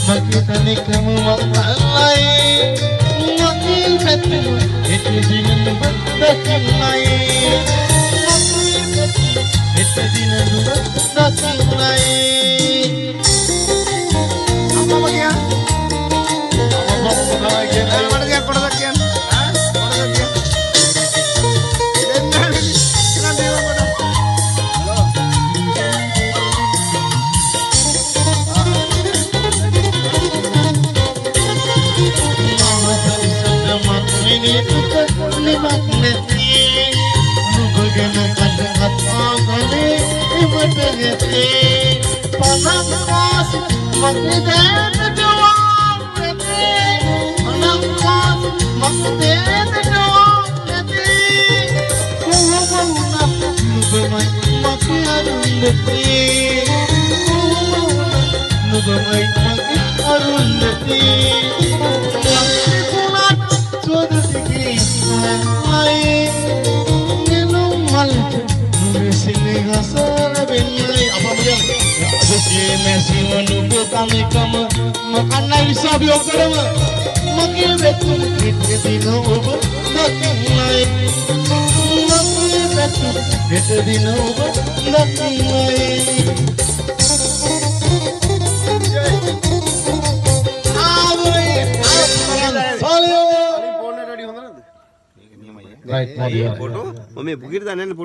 මගේ තනිකම මතලයි මගේ පැතුම එත දින නුඹ දකින්නයි එත දින නුඹ දකින්නයි අම්මා මගියා අම්මා මොකද කියන්නේ මට දෙයක් කොටසක් කියන්න කොටසක් කියන්න makannya bisa biokar mah makin betul kita dino obat makin naik makin betul kita dino obat makin naik right,